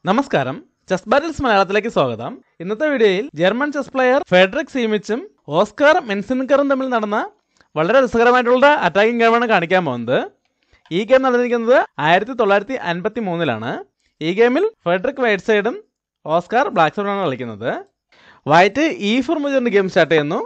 നമസ്കാരം, chess battles മലയാളത്തിലേക്ക് സ്വാഗതം. ഇന്നത്തെ വീഡിയോയിൽ ജർമ്മൻ ചെസ് പ്ലെയർ ഫെഡറിക് സീമിച്ചും ഓസ്കാർ മെൻസിൻകറും തമ്മിൽ നടന്ന വളരെ രസകരമായിട്ടുള്ള അറ്റാക്കിംഗ് ഗെയിമാണ് കാണിക്കാൻ പോകുന്നത്. ഈ ഗെയിം നടന്നിരിക്കുന്നത് 1953-ലാണ്. ഈ ഗെയിമിൽ ഫെഡറിക് വൈറ്റ് സൈഡും ഓസ്കാർ ബ്ലാക്ക് സൈഡുമാണ് കളിക്കുന്നത്. വൈറ്റ് E4 മൂവ് ചെയ്തുകൊണ്ട് ഗെയിം സ്റ്റാർട്ട് ചെയ്യുന്നു.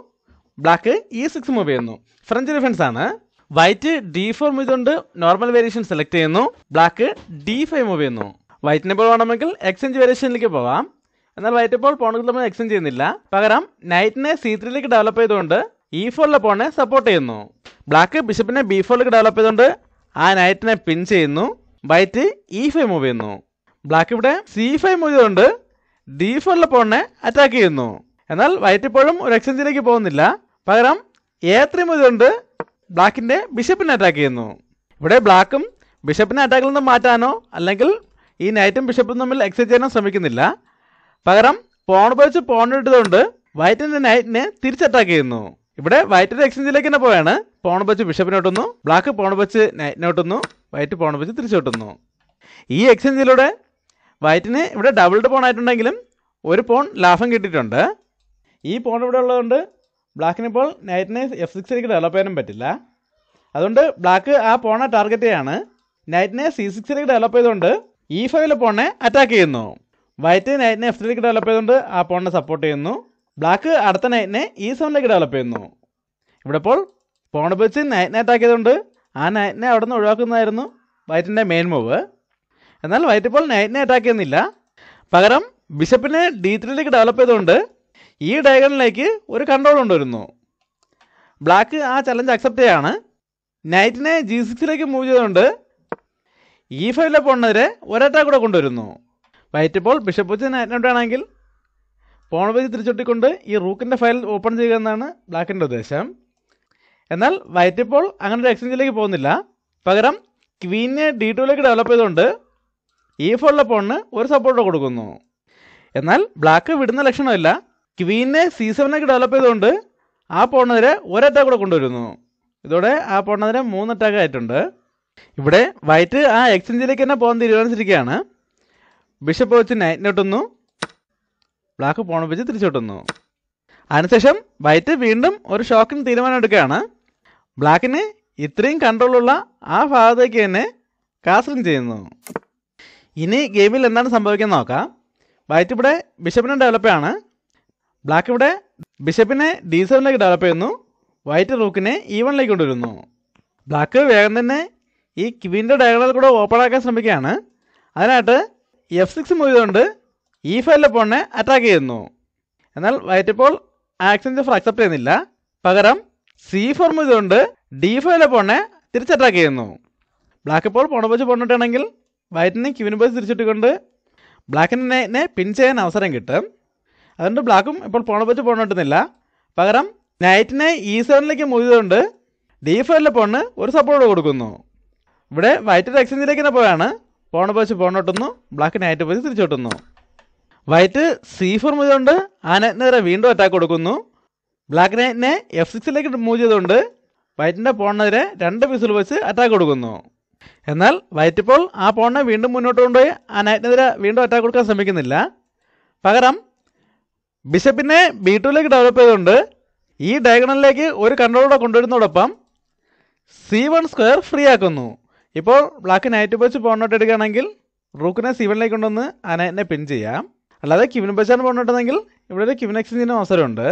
ബ്ലാക്ക് E6 മൂവ് ചെയ്യുന്നു. ഫ്രഞ്ച് ഡിഫൻസ് ആണ്. വൈറ്റ് D4 മൂവ് ചെയ്തുകൊണ്ട് നോർമൽ വേരിയേഷൻ സെലക്ട് ചെയ്യുന്നു. ബ്ലാക്ക് D5 മൂവ് ചെയ്യുന്നു. വൈറ്റിനെ ഇപ്പോൾ വേണമെങ്കിൽ എക്സ്ചേഞ്ച് വേരിയേഷനിലേക്ക് പോകാം. എന്നാൽ വൈറ്റ് ഇപ്പോൾ പോണുകൾ തമ്മിൽ എക്സ്ചേഞ്ച് ചെയ്യുന്നില്ല. പകരം നൈറ്റിനെ C3ലേക്ക് ഡെവലപ്പ് ചെയ്തുകൊണ്ട് E4 പോണിനെ സപ്പോർട്ട് ചെയ്യുന്നു. ബ്ലാക്ക് ബിഷപ്പിനെ B4 ഡെവലപ്പ് ചെയ്തുകൊണ്ട് ആ നൈറ്റിനെ പിൻ ചെയ്യുന്നു. വൈറ്റ് E5 മൂവ് ചെയ്യുന്നു. ബ്ലാക്ക് ഇവിടെ C5 മൂവ് ചെയ്തുകൊണ്ട് D4 പോണിനെ അറ്റാക്ക് ചെയ്യുന്നു. എന്നാൽ വൈറ്റ് ഇപ്പോഴും ഒരു എക്സ്ചേഞ്ചിലേക്ക് പോകുന്നില്ല. പകരം A3 മൂവ് ചെയ്തുകൊണ്ട് ബ്ലാക്കിൻ്റെ ബിഷപ്പിനെ അറ്റാക്ക് ചെയ്യുന്നു. ഇവിടെ ബ്ലാക്കും ബിഷപ്പിനെ അറ്റാക്കിൽ നിന്ന് മാറ്റാനോ അല്ലെങ്കിൽ ഈ നൈറ്റും ബിഷപ്പും തമ്മിൽ എക്സ്ചേഞ്ച് ചെയ്യാനോ ശ്രമിക്കുന്നില്ല. പകരം പോൺ ഉപയോഗിച്ച് പോൺ ഇട്ടതുകൊണ്ട് വൈറ്റിൻ്റെ നൈറ്റിനെ തിരിച്ചറ്റാക്ക് ചെയ്യുന്നു. ഇവിടെ വൈറ്റിൻ്റെ എക്സ്ചേഞ്ചിലേക്ക് തന്നെ പോയാണ്. പോൺ ഉപയോഗിച്ച് ബിഷപ്പിനോട്ടുന്നു, ബ്ലാക്ക് പോൺ ഉപയോഗിച്ച് നൈറ്റിനോട്ടുന്നു, വൈറ്റ് പോൺ ഉപയോഗിച്ച് തിരിച്ചോട്ടുന്നു. ഈ എക്സ്ചേഞ്ചിലൂടെ വൈറ്റിന് ഇവിടെ ഡബിൾഡ് പോൺ ആയിട്ടുണ്ടെങ്കിലും ഒരു പോൺ ലാഭം കിട്ടിയിട്ടുണ്ട്. ഈ പോൺ ഇവിടെ ഉള്ളതുകൊണ്ട് ബ്ലാക്കിനിപ്പോൾ നൈറ്റിനെ F6ലേക്ക് ഡെവലപ്പ് ചെയ്യാനും പറ്റില്ല. അതുകൊണ്ട് ബ്ലാക്ക് ആ പോണെ ടാർഗറ്റ് ചെയ്യാണ്. നൈറ്റിനെ C6ലേക്ക് ഡെവലപ്പ് ചെയ്തുകൊണ്ട് E5 പോണിനെ അറ്റാക്ക് ചെയ്യുന്നു. വൈറ്റ് നൈറ്റിനെ F3ലേക്ക് ഡെവലപ്പ് ചെയ്തുകൊണ്ട് ആ പോണിനെ സപ്പോർട്ട് ചെയ്യുന്നു. ബ്ലാക്ക് അടുത്ത നൈറ്റിനെ E7ലേക്ക് ഡെവലപ്പ് ചെയ്യുന്നു. ഇവിടെ ഇപ്പോൾ പോൺ ഉപയോഗിച്ച് നൈറ്റിനെ അറ്റാക്ക് ചെയ്തുകൊണ്ട് ആ നൈറ്റിനെ അവിടെ നിന്ന് ഒഴിവാക്കുന്നതായിരുന്നു വൈറ്റിൻ്റെ മെയിൻ മൂവ്. എന്നാൽ വൈറ്റ് ഇപ്പോൾ നൈറ്റിനെ അറ്റാക്ക് ചെയ്യുന്നില്ല. പകരം ബിഷപ്പിനെ D3ലേക്ക് ഡെവലപ്പ് ചെയ്തുകൊണ്ട് ഈ ഡയഗണലിലേക്ക് ഒരു കൺട്രോൾ കൊണ്ടുവരുന്നു. ബ്ലാക്ക് ആ ചലഞ്ച് അക്സെപ്റ്റ് ചെയ്യാണ്. നൈറ്റിനെ G6ലേക്ക് മൂവ് ചെയ്തുകൊണ്ട് E5 പോണിനെതിരെ ഒരറ്റാക്ക് കൂടെ കൊണ്ടുവരുന്നു. വൈറ്റ് ഇപ്പോൾ ബിഷപ്പ് വെച്ച് നൈറ്റിനോട്ടാണെങ്കിൽ പോൺ വെച്ച് തിരിച്ചൊട്ടിക്കൊണ്ട് ഈ റൂക്കിൻ്റെ ഫയൽ ഓപ്പൺ ചെയ്യുക എന്നാണ് ബ്ലാക്കിൻ്റെ ഉദ്ദേശം. എന്നാൽ വൈറ്റ് ഇപ്പോൾ അങ്ങനെ ഒരു എക്സ്ചേഞ്ചിലേക്ക് പോകുന്നില്ല. പകരം ക്വീനെ D2ലേക്ക് ഡെവലപ്പ് ചെയ്തുകൊണ്ട് E4 പോണിന് ഒരു സപ്പോർട്ട് കൊടുക്കുന്നു. എന്നാൽ ബ്ലാക്ക് വിടുന്ന ലക്ഷണമില്ല. ക്വീനെ C7ലേക്ക് ഡെവലപ്പ് ചെയ്തുകൊണ്ട് ആ പോണിനെതിരെ ഒരറ്റാക്ക് കൂടെ കൊണ്ടുവരുന്നു. ഇതോടെ ആ പോണിനെതിരെ 3 അറ്റാക്ക് ആയിട്ടുണ്ട്. ഇവിടെ വൈറ്റ് ആ എക്സ്ചേഞ്ചിലേക്ക് തന്നെ പോകാൻ തീരുമാനിച്ചിരിക്കുകയാണ്. ബിഷപ്പ് വെച്ച് നൈറ്റിനോട്ടുന്നു, ബ്ലാക്ക് പോൺ വെച്ച് തിരിച്ചോട്ടുന്നു. അതിനുശേഷം വൈറ്റ് വീണ്ടും ഒരു ഷോക്കിന് തീരുമാനം എടുക്കുകയാണ്. ബ്ലാക്കിന് ഇത്രയും കൺട്രോളുള്ള ആ ഭാഗത്തേക്ക് തന്നെ കാസലിംഗ് ചെയ്യുന്നു. ഇനി ഗെയിമിൽ എന്താണ് സംഭവിക്കുന്നത് നോക്കാം. വൈറ്റ് ഇവിടെ ബിഷപ്പിനെ ഡെവലപ്പ് ആണ്. ബ്ലാക്ക് ഇവിടെ ബിഷപ്പിനെ D7ലേക്ക് ഡെവലപ്പ് ചെയ്യുന്നു. വൈറ്റ് റൂക്കിനെ E1ലേക്ക് കൊണ്ടുവരുന്നു. ബ്ലാക്ക് വേഗം തന്നെ ഈ ക്വീൻ്റെ ഡയഗണൽ കൂടെ ഓപ്പൺ ആക്കാൻ ശ്രമിക്കുകയാണ്. അതിനായിട്ട് F6 മൂവ് ചെയ്തുകൊണ്ട് E5 പോണിനെ അറ്റാക്ക് ചെയ്യുന്നു. എന്നാൽ വൈറ്റ് ഇപ്പോൾ ആ എക്സ്ചേഞ്ച് ഓഫർ അക്സെപ്റ്റ് ചെയ്യുന്നില്ല. പകരം C4 മൂവ് ചെയ്തുകൊണ്ട് D5 പോണിനെ തിരിച്ചറ്റാക്ക് ചെയ്യുന്നു. ബ്ലാക്ക് ഇപ്പോൾ പോൺ വെച്ച് പോണിട്ടാണെങ്കിൽ വൈറ്റിനെ ക്വീൻ വെച്ച് തിരിച്ചിട്ടുകൊണ്ട് ബ്ലാക്കിനെ പിൻ ചെയ്യാൻ അവസരം കിട്ടും. അതുകൊണ്ട് ബ്ലാക്കും ഇപ്പോൾ പോൺ വെച്ച് പോണിട്ടുന്നില്ല. പകരം നൈറ്റിനെ E7ലേക്ക് മൂവ് ചെയ്തുകൊണ്ട് D5 പോണിന് ഒരു സപ്പോർട്ട് കൊടുക്കുന്നു. ഇവിടെ വൈറ്റിൻ്റെ എക്സ്ചേഞ്ചിലേക്ക് തന്നെ പോയാണ്. പോൺ വെച്ച് പോണോട്ടുന്നു, ബ്ലാക്ക് നൈറ്റ് വെച്ച് തിരിച്ചോട്ടുന്നു. വൈറ്റ് C4 മൂവ് ചെയ്തുകൊണ്ട് ആ നൈറ്റിനെതിരെ വീണ്ടും അറ്റാക്ക് കൊടുക്കുന്നു. ബ്ലാക്ക് നൈറ്റിനെ F6ലേക്ക് മൂവ് ചെയ്തുകൊണ്ട് വൈറ്റിൻ്റെ പോണിനെതിരെ 2 പീസുകൾ വെച്ച് അറ്റാക്ക് കൊടുക്കുന്നു. എന്നാൽ വൈറ്റ് ഇപ്പോൾ ആ പോണിനെ വീണ്ടും മുന്നോട്ട് കൊണ്ടുപോയി ആ നൈറ്റിനെതിരെ വീണ്ടും അറ്റാക്ക് കൊടുക്കാൻ ശ്രമിക്കുന്നില്ല. പകരം ബിഷപ്പിനെ B2ലേക്ക് ഡെവലപ്പ് ചെയ്തുകൊണ്ട് ഈ ഡയഗണലിലേക്ക് ഒരു കൺട്രോളോടെ കൊണ്ടുവരുന്നതോടൊപ്പം C1 സ്ക്വയർ ഫ്രീ ആക്കുന്നു. ഇപ്പോൾ ബ്ലാക്ക് നൈറ്റ് വെച്ച് പോണോട്ട് എടുക്കുകയാണെങ്കിൽ റൂക്കിനെ C1ലേക്ക് കൊണ്ടുവന്ന് ആ നൈറ്റിനെ പിൻ ചെയ്യാം. അല്ലാതെ ക്വീൻ വെച്ചാണ് പോണോട്ടെങ്കിൽ ഇവിടെ ഒരു ക്വീൻ എക്സ്ചേഞ്ചിന് അവസരമുണ്ട്.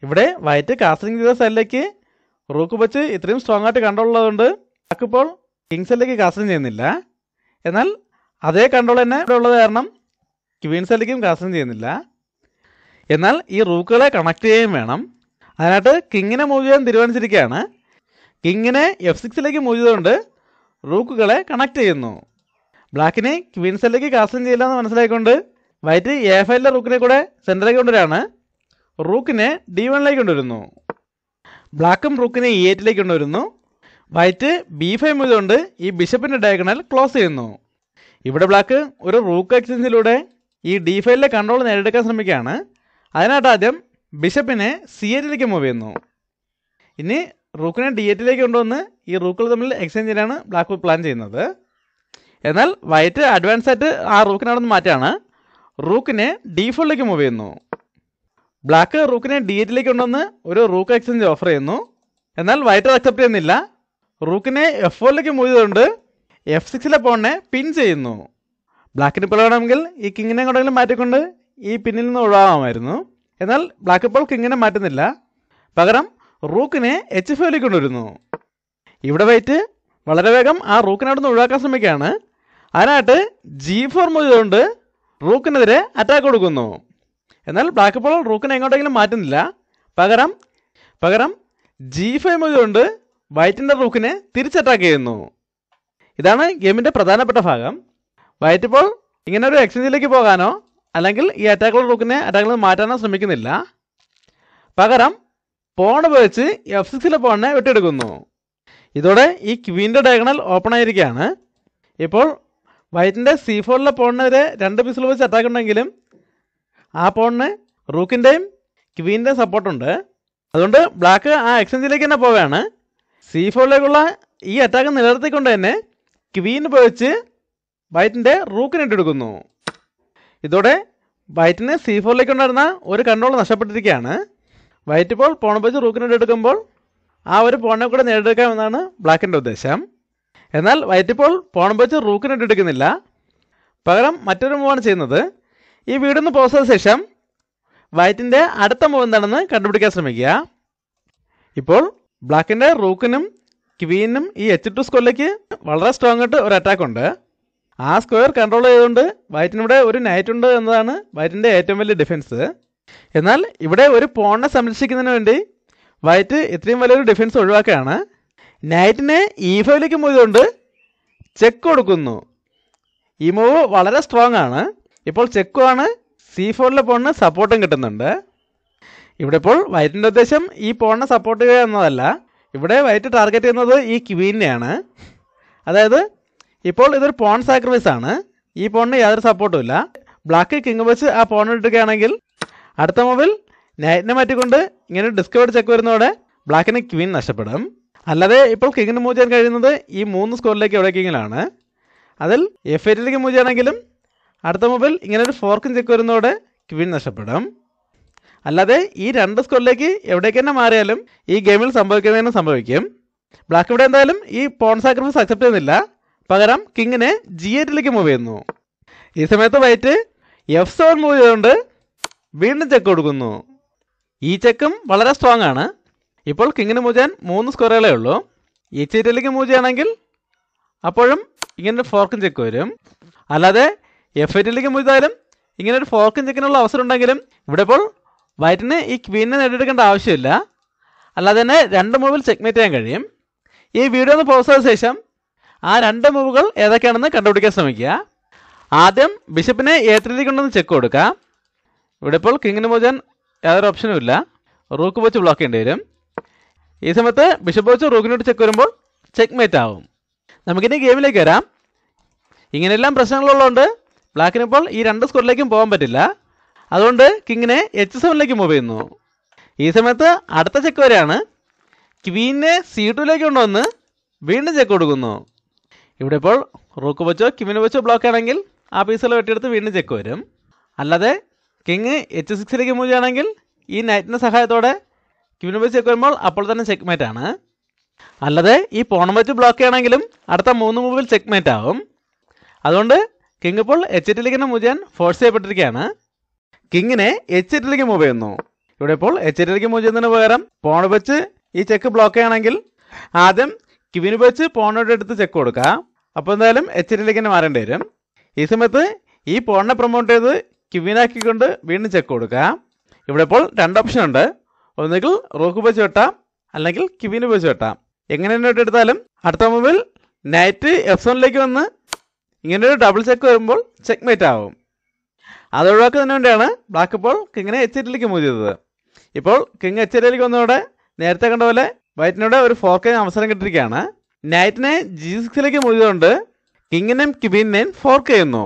ഇവിടെ വൈറ്റ് കാസ്റ്റിംഗ് ചെയ്ത സൈഡിലേക്ക് റൂക്ക് വെച്ച് ഇത്രയും സ്ട്രോങ് ആയിട്ട് കൺട്രോൾ ഉള്ളതുകൊണ്ട് ബ്ലാക്ക് ഇപ്പോൾ കിങ് സൈഡിലേക്ക് കാസ്റ്റിംഗ് ചെയ്യുന്നില്ല. എന്നാൽ അതേ കൺട്രോൾ തന്നെ ഇവിടെ ഉള്ളത് കാരണം ക്വീൻ സൈഡിലേക്കും കാസ്റ്റിംഗ് ചെയ്യുന്നില്ല. എന്നാൽ ഈ റൂക്കുകളെ കണക്ട് ചെയ്യുകയും വേണം. അതിനായിട്ട് കിങ്ങിനെ മൂവ് ചെയ്യാൻ തീരുമാനിച്ചിരിക്കുകയാണ്. കിങ്ങിനെ F6ലേക്ക് മൂവ് ചെയ്തുകൊണ്ട് റൂക്കുകളെ കണക്ട് ചെയ്യുന്നു. ബ്ലാക്കിനെ ക്വീൻ സൈഡിലേക്ക് കാസ്റ്റിംഗ് ചെയ്യില്ല എന്ന് മനസ്സിലാക്കിക്കൊണ്ട് വൈറ്റ് A5 റൂക്കിനെ കൂടെ സെൻറ്ററിലേക്ക് കൊണ്ടുവരാണ്. റൂക്കിനെ D1ലേക്ക് കൊണ്ടുവരുന്നു. ബ്ലാക്കും റൂക്കിനെ E8ലേക്ക് കൊണ്ടുവരുന്നു. വൈറ്റ് B5 മൂവ് ചെയ്തുകൊണ്ട് ഈ ബിഷപ്പിൻ്റെ ഡയഗണൽ ക്ലോസ് ചെയ്യുന്നു. ഇവിടെ ബ്ലാക്ക് ഒരു റൂക്ക് എക്സ്ചേഞ്ചിലൂടെ ഈ D5 കൺട്രോൾ നേടിയെടുക്കാൻ ശ്രമിക്കുകയാണ്. അതിനായിട്ട് ആദ്യം ബിഷപ്പിനെ C8ലേക്ക് മൂവ് ചെയ്യുന്നു. ഇനി റൂക്കിനെ D8ലേക്ക് കൊണ്ടുവന്ന് ഈ റൂക്കുകൾ തമ്മിൽ എക്സ്ചേഞ്ച് ചെയ്യാനാണ് ബ്ലാക്ക് പ്ലാൻ ചെയ്യുന്നത്. എന്നാൽ വൈറ്റ് അഡ്വാൻസ് ആയിട്ട് ആ റൂക്കിനെ അവിടെ നിന്ന് മാറ്റാണ്. റൂക്കിനെ D4ലേക്ക് മൂവ് ചെയ്യുന്നു. ബ്ലാക്ക് റൂക്കിനെ D8ലേക്ക് കൊണ്ടുവന്ന് ഒരു റൂക്ക് എക്സ്ചേഞ്ച് ഓഫർ ചെയ്യുന്നു. എന്നാൽ വൈറ്റ് അത് അക്സെപ്റ്റ് ചെയ്യുന്നില്ല. റൂക്കിനെ F4ലേക്ക് മൂവ് ചെയ്തുകൊണ്ട് F6ലെ പോണിനെ പിൻ ചെയ്യുന്നു. ബ്ലാക്കിന് ഇപ്പോൾ വേണമെങ്കിൽ ഈ കിങ്ങിനെ കൊണ്ടെങ്കിലും മാറ്റിക്കൊണ്ട് ഈ പിന്നിൽ നിന്ന് ഒഴിവാകാമായിരുന്നു. എന്നാൽ ബ്ലാക്ക് ഇപ്പോൾ കിങ്ങിനെ മാറ്റുന്നില്ല. പകരം റൂക്കിനെ H5ലേക്ക് കൊണ്ടുവരുന്നു. ഇവിടെ വൈറ്റ് വളരെ വേഗം ആ റൂക്കിനെ അവിടെ നിന്ന് ഒഴിവാക്കാൻ ശ്രമിക്കുകയാണ്. അതിനായിട്ട് G4 മൂവ് ചെയ്തുകൊണ്ട് റൂക്കിനെതിരെ അറ്റാക്ക് കൊടുക്കുന്നു. എന്നാൽ ബ്ലാക്ക് ഇപ്പോൾ റൂക്കിനെ എങ്ങോട്ടെങ്കിലും മാറ്റുന്നില്ല. പകരം G5 മൂവ് ചെയ്തുകൊണ്ട് വൈറ്റിൻ്റെ റൂക്കിനെ തിരിച്ചറ്റാക്ക് ചെയ്യുന്നു. ഇതാണ് ഗെയിമിൻ്റെ പ്രധാനപ്പെട്ട ഭാഗം. വൈറ്റ് ഇപ്പോൾ ഇങ്ങനെ ഒരു എക്സ്ചേഞ്ചിലേക്ക് പോകാനോ അല്ലെങ്കിൽ ഈ അറ്റാക്കുള്ള റൂക്കിനെ അറ്റാക്കിൽ നിന്ന് മാറ്റാനോ ശ്രമിക്കുന്നില്ല. പകരം പോൺ ഉപയോഗിച്ച് F6ലെ പോണിനെ വെട്ടിയെടുക്കുന്നു. ഇതോടെ ഈ ക്വീൻ്റെ ഡയഗണൽ ഓപ്പൺ ആയിരിക്കുകയാണ്. ഇപ്പോൾ വൈറ്റിൻ്റെ C4ലെ പോണിനെതിരെ 2 പീസിൽ വെച്ച് അറ്റാക്ക് ഉണ്ടെങ്കിലും ആ പോണിന് റൂക്കിൻ്റെയും ക്വീൻ്റെയും സപ്പോർട്ടുണ്ട്. അതുകൊണ്ട് ബ്ലാക്ക് ആ എക്സ്ചേഞ്ചിലേക്ക് തന്നെ പോവുകയാണ്. C4ലേക്കുള്ള ഈ അറ്റാക്ക് നിലനിർത്തിക്കൊണ്ട് തന്നെ ക്വീൻ ഉപയോഗിച്ച് വൈറ്റിൻ്റെ റൂക്കിനെ ഇട്ടെടുക്കുന്നു. ഇതോടെ വൈറ്റിന് C4ലേക്ക് ഉണ്ടായിരുന്ന ഒരു കൺട്രോൾ നഷ്ടപ്പെട്ടിരിക്കുകയാണ്. വൈറ്റ് ഇപ്പോൾ പോൺ ഉപയോഗിച്ച് റൂക്കിനെ ഇട്ടെടുക്കുമ്പോൾ ആ ഒരു പോണിനെ കൂടെ നേടിയെടുക്കാമെന്നാണ് ബ്ലാക്കിൻ്റെ ഉദ്ദേശം. എന്നാൽ വൈറ്റ് ഇപ്പോൾ പോൺ ഉപയോഗിച്ച് റൂക്കിനെ ഇട്ടെടുക്കുന്നില്ല. പകരം മറ്റൊരു മൂവാണ് ചെയ്യുന്നത്. ഈ വീഡിയോ ഒന്ന് പോസ് ചെയ്ത ശേഷം വൈറ്റിൻ്റെ അടുത്ത മൂവ് എന്താണെന്ന് കണ്ടുപിടിക്കാൻ ശ്രമിക്കുക. ഇപ്പോൾ ബ്ലാക്കിൻ്റെ റൂക്കിനും ക്വീനും ഈ H2 സ്ക്വയറിലേക്ക് വളരെ സ്ട്രോങ് ആയിട്ട് ഒരു അറ്റാക്ക് ഉണ്ട്. ആ സ്ക്വയർ കൺട്രോൾ ചെയ്തുകൊണ്ട് വൈറ്റിനിവിടെ ഒരു നൈറ്റ് ഉണ്ട് എന്നതാണ് വൈറ്റിൻ്റെ ഏറ്റവും വലിയ ഡിഫൻസ്. എന്നാൽ ഇവിടെ ഒരു പോണിനെ സംരക്ഷിക്കുന്നതിന് വേണ്ടി വൈറ്റ് ഇത്രയും വലിയൊരു ഡിഫൻസ് ഒഴിവാക്കുകയാണ്. നൈറ്റിനെ E5ലേക്ക് മൂവ് ചെയ്തുകൊണ്ട് ചെക്ക് കൊടുക്കുന്നു. ഈ മൂവ് വളരെ സ്ട്രോങ് ആണ്. ഇപ്പോൾ ചെക്കുമാണ്. C4ലെ പോണിന് സപ്പോർട്ടും കിട്ടുന്നുണ്ട്. ഇവിടെ ഇപ്പോൾ വൈറ്റിൻ്റെ ഉദ്ദേശം ഈ പോണിനെ സപ്പോർട്ട് ചെയ്യുക എന്നതല്ല. ഇവിടെ വൈറ്റ് ടാർഗറ്റ് ചെയ്യുന്നത് ഈ ക്വീനെയാണ്. അതായത് ഇപ്പോൾ ഇതൊരു പോൺ സാക്രിഫൈസ് ആണ്. ഈ പോണിന് യാതൊരു സപ്പോർട്ടും ഇല്ല. ബ്ലാക്ക് കിങ് വെച്ച് ആ പോൺ ഇട്ടിരിക്കുകയാണെങ്കിൽ അടുത്ത മൂവിൽ നൈറ്റിനെ മാറ്റിക്കൊണ്ട് ഇങ്ങനെ ഡിസ്കവേർഡ് ചെക്ക് വരുന്നതോടെ ബ്ലാക്കിന് ക്വീൻ നഷ്ടപ്പെടും. അല്ലാതെ ഇപ്പോൾ കിങ്ങിന് മൂവ് ചെയ്യാൻ കഴിയുന്നത് ഈ 3 സ്കോറിലേക്ക് എവിടേക്കെങ്കിലാണ്. അതിൽ F8ലേക്ക് മൂവ് ചെയ്യണമെങ്കിലും അടുത്ത മൂവിൽ ഇങ്ങനെ ഒരു ഫോർക്കും ചെക്ക് വരുന്നതോടെ ക്വീൻ നഷ്ടപ്പെടും. അല്ലാതെ ഈ 2 സ്കോറിലേക്ക് എവിടേക്ക് തന്നെ മാറിയാലും ഈ ഗെയിമിൽ സംഭവിക്കുന്നതിനും സംഭവിക്കും. ബ്ലാക്ക് ഇവിടെ എന്തായാലും ഈ പോൺ സാക്രിഫൈസ് അക്സെപ്റ്റ് ചെയ്യുന്നില്ല. പകരം കിങ്ങിനെ G8ലേക്ക് മൂവ് ചെയ്യുന്നു. ഈ സമയത്ത് വൈറ്റ് F7 മൂവ് ചെയ്തുകൊണ്ട് വീണ്ടും ചെക്ക് കൊടുക്കുന്നു. ഈ ചെക്കും വളരെ സ്ട്രോങ് ആണ്. ഇപ്പോൾ കിങ്ങിന് മൂവ് ചെയ്യാൻ 3 സ്ക്വയറുകളേ ഉള്ളൂ. H8ലേക്ക് മൂവ് ചെയ്യുകയാണെങ്കിൽ അപ്പോഴും ഇങ്ങനെ ഫോർക്കും ചെക്ക് വരും. അല്ലാതെ F8ലേക്ക് മൂവ് ചെയ്താലും ഇങ്ങനെ ഒരു ഫോർക്കും ചെക്കിനുള്ള അവസരം ഉണ്ടെങ്കിലും ഇവിടെ ഇപ്പോൾ വൈറ്റിന് ഈ ക്വീനെ നേടിയെടുക്കേണ്ട ആവശ്യമില്ല. അല്ലാതെ തന്നെ 2 മൂവിൽ ചെക്ക്മേറ്റ് ചെയ്യാൻ കഴിയും. ഈ വീഡിയോ ഒന്ന് പോസ് ചെയ്ത ശേഷം ആ 2 മൂവുകൾ ഏതൊക്കെയാണെന്ന് കണ്ടുപിടിക്കാൻ ശ്രമിക്കുക. ആദ്യം ബിഷപ്പിനെ A3ലേക്ക് കൊണ്ടൊന്ന് ചെക്ക് കൊടുക്കുക. ഇവിടെ ഇപ്പോൾ കിങ്ങിന് മൂവ് ചെയ്യാൻ യാതൊരു ഓപ്ഷനും ഇല്ല. റൂക്ക് വെച്ച് ബ്ലോക്ക് ചെയ്യേണ്ടി വരും. ഈ സമയത്ത് ബിഷപ്പ് വെച്ച് റൂക്കിനോട്ട് ചെക്ക് വരുമ്പോൾ ചെക്ക്മേറ്റ് ആവും. നമുക്കിനി ഗെയിമിലേക്ക് വരാം. ഇങ്ങനെയെല്ലാം പ്രശ്നങ്ങളുള്ളതുകൊണ്ട് ബ്ലാക്കിന് ഇപ്പോൾ ഈ 2 സ്കോറിലേക്കും പോകാൻ പറ്റില്ല. അതുകൊണ്ട് കിങ്ങിനെ H7ലേക്ക് മൂവ് ചെയ്യുന്നു. ഈ സമയത്ത് അടുത്ത ചെക്ക് വരെയാണ്. ക്വീനെ C2ലേക്ക് കൊണ്ടുവന്ന് വീണ്ടും ചെക്ക് കൊടുക്കുന്നു. ഇവിടെ ഇപ്പോൾ റൂക്ക് വെച്ചോ ക്വീന് വെച്ചോ ബ്ലോക്ക് ആണെങ്കിൽ ആ പീസുകൾ വെട്ടിയെടുത്ത് വീണ്ടും ചെക്ക് വരും. അല്ലാതെ കിങ് H6ലേക്ക് മൂവ് ചെയ്യുകയാണെങ്കിൽ ഈ നൈറ്റിൻ്റെ സഹായത്തോടെ ക്വീന് വെച്ച് ചെക്ക് വരുമ്പോൾ അപ്പോൾ തന്നെ ചെക്ക്മേറ്റ് ആണ്. അല്ലാതെ ഈ പോൺ വെച്ച് ബ്ലോക്ക് ചെയ്യണമെങ്കിലും അടുത്ത 3 മൂവിൽ ചെക്ക്മേറ്റ് ആവും. അതുകൊണ്ട് കിങ് ഇപ്പോൾ H8ലേക്ക് തന്നെ മൂവ് ചെയ്യാൻ ഫോഴ്സ് ചെയ്യപ്പെട്ടിരിക്കുകയാണ്. കിങ്ങിനെ H8ലേക്ക് മൂവ് ചെയ്യുന്നു. ഇവിടെ ഇപ്പോൾ H8ലേക്ക് മൂവ് ചെയ്യുന്നതിന് പകരം പോൺ വെച്ച് ഈ ചെക്ക് ബ്ലോക്ക് ചെയ്യുകയാണെങ്കിൽ ആദ്യം ക്വീന് വെച്ച് പോണോട്ട് എടുത്ത് ചെക്ക് കൊടുക്കുക. അപ്പോൾ എന്തായാലും H8ലേക്ക് തന്നെ മാറേണ്ടി വരും. ഈ സമയത്ത് ഈ പോണിനെ പ്രൊമോട്ട് ചെയ്ത് ക്വീനാക്കിക്കൊണ്ട് വീണ്ടും ചെക്ക് കൊടുക്കുക. ഇവിടെ ഇപ്പോൾ 2 ഓപ്ഷൻ ഉണ്ട്. ഒന്നുകിൽ റൂക്ക് വെച്ച് വെട്ടാം, അല്ലെങ്കിൽ ക്വീന് വെച്ച് വെട്ടാം. എങ്ങനെ തന്നെ എടുത്താലും അടുത്ത മൂവിൽ നൈറ്റ് F7ലേക്ക് വന്ന് ഇങ്ങനെ ഒരു ഡബിൾ ചെക്ക് വരുമ്പോൾ ചെക്ക്മേറ്റ് ആവും. അത് ഒഴിവാക്കുന്നതിന് വേണ്ടിയാണ് ബ്ലാക്ക് ഇപ്പോൾ കിങ്ങിനെ H8ലേക്ക് മൂവ് ചെയ്തത്. ഇപ്പോൾ കിങ് H8ലേക്ക് വന്നതോടെ നേരത്തെ കണ്ട പോലെ വൈറ്റിനോടെ ഒരു ഫോർക്ക് അവസരം കിട്ടിയിരിക്കുകയാണ്. നൈറ്റിനെ G6ലേക്ക് മൂവ് ചെയ്തുകൊണ്ട് കിങ്ങിനെയും ക്വീനെയും ഫോർക്ക് ചെയ്യുന്നു.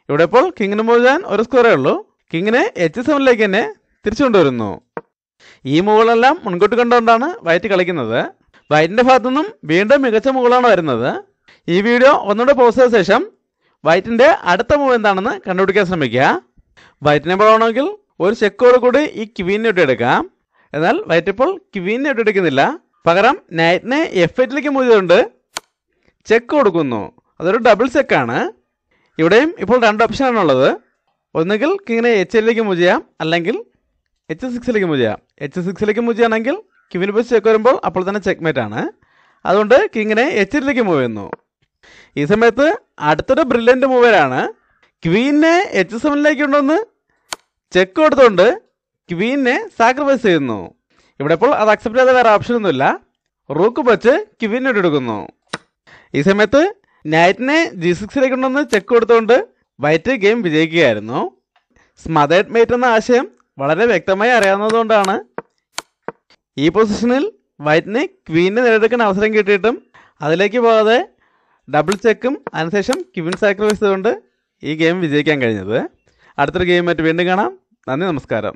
ഇവിടെ ഇപ്പോൾ കിങ്ങിന് മൂവ് ചെയ്യാൻ ഒരു സ്ക്വയറേ ഉള്ളൂ. കിങ്ങിനെ H7ലേക്ക് തന്നെ തിരിച്ചു കൊണ്ടുവരുന്നു. ഈ മൂവുകളെല്ലാം മുൻകൂട്ടി കണ്ടുകൊണ്ടാണ് വൈറ്റ് കളിക്കുന്നത്. വൈറ്റിൻ്റെ ഭാഗത്തു നിന്നും വീണ്ടും മികച്ച മൂവുകളാണ് വരുന്നത്. ഈ വീഡിയോ ഒന്നുകൂടെ പോസ്റ്റ് ചെയ്ത ശേഷം വൈറ്റിൻ്റെ അടുത്ത മൂവ് എന്താണെന്ന് കണ്ടുപിടിക്കാൻ ശ്രമിക്കുക. വൈറ്റിനെ പോകണമെങ്കിൽ ഒരു ചെക്കോട് കൂടി ഈ ക്വീനെ ഇട്ടെടുക്കാം. എന്നാൽ വൈറ്റ് ഇപ്പോൾ ക്വീനെ ഇട്ടെടുക്കുന്നില്ല. പകരം നൈറ്റിനെ F8ലേക്ക് മൂവ് ചെയ്തുകൊണ്ട് ചെക്ക് കൊടുക്കുന്നു. അതൊരു ഡബിൾ ചെക്കാണ്. ഇവിടെയും ഇപ്പോൾ 2 ഓപ്ഷനാണുള്ളത്. ഒന്നുകിൽ കിങ്ങിനെ H8ലേക്ക് മൂവ് ചെയ്യാം, അല്ലെങ്കിൽ H6ലേക്ക് മൂവ് ചെയ്യാം. H6ലേക്ക് മൂവ് ചെയ്യുകയാണെങ്കിൽ ക്വീന് പോയി ചെക്ക് വരുമ്പോൾ അപ്പോൾ തന്നെ ചെക്ക് മേറ്റ് ആണ്. അതുകൊണ്ട് കിങ്ങിനെ H8ലേക്ക് മൂവ് ചെയ്യുന്നു. ഈ സമയത്ത് അടുത്തൊരു ബ്രില്യൻ്റ് മൂവറാണ്. ക്വീനെ H7ലേക്ക് കൊണ്ടുവന്ന് ചെക്ക് കൊടുത്തുകൊണ്ട് ക്വീനെ സാക്രിഫൈസ് ചെയ്യുന്നു. ഇവിടെ ഇപ്പോൾ അത് അക്സെപ്റ്റ് ചെയ്ത വേറെ ഓപ്ഷനൊന്നുമില്ല. റൂക്ക് വെച്ച് ക്വീനെ ഇട്ടെടുക്കുന്നു. ഈ സമയത്ത് നൈറ്റിനെ G6ലേക്ക് കൊണ്ടുവന്ന് ചെക്ക് കൊടുത്തുകൊണ്ട് വൈറ്റ് ഗെയിം വിജയിക്കുകയായിരുന്നു. സ്മദേഡ് മേറ്റ് എന്ന ആശയം വളരെ വ്യക്തമായി അറിയാവുന്നതുകൊണ്ടാണ് ഈ പൊസിഷനിൽ വൈറ്റിന് ക്വീനെ നേടിയെടുക്കാൻ അവസരം കിട്ടിയിട്ടും അതിലേക്ക് പോകാതെ ഡബിൾ ചെക്കും അതിനുശേഷം ക്വീൻ സാക്രിഫൈസ് ചെയ്തുകൊണ്ട് ഈ ഗെയിം വിജയിക്കാൻ കഴിഞ്ഞത്. അടുത്തൊരു ഗെയിമായിട്ട് വീണ്ടും കാണാം. നന്ദി, നമസ്കാരം.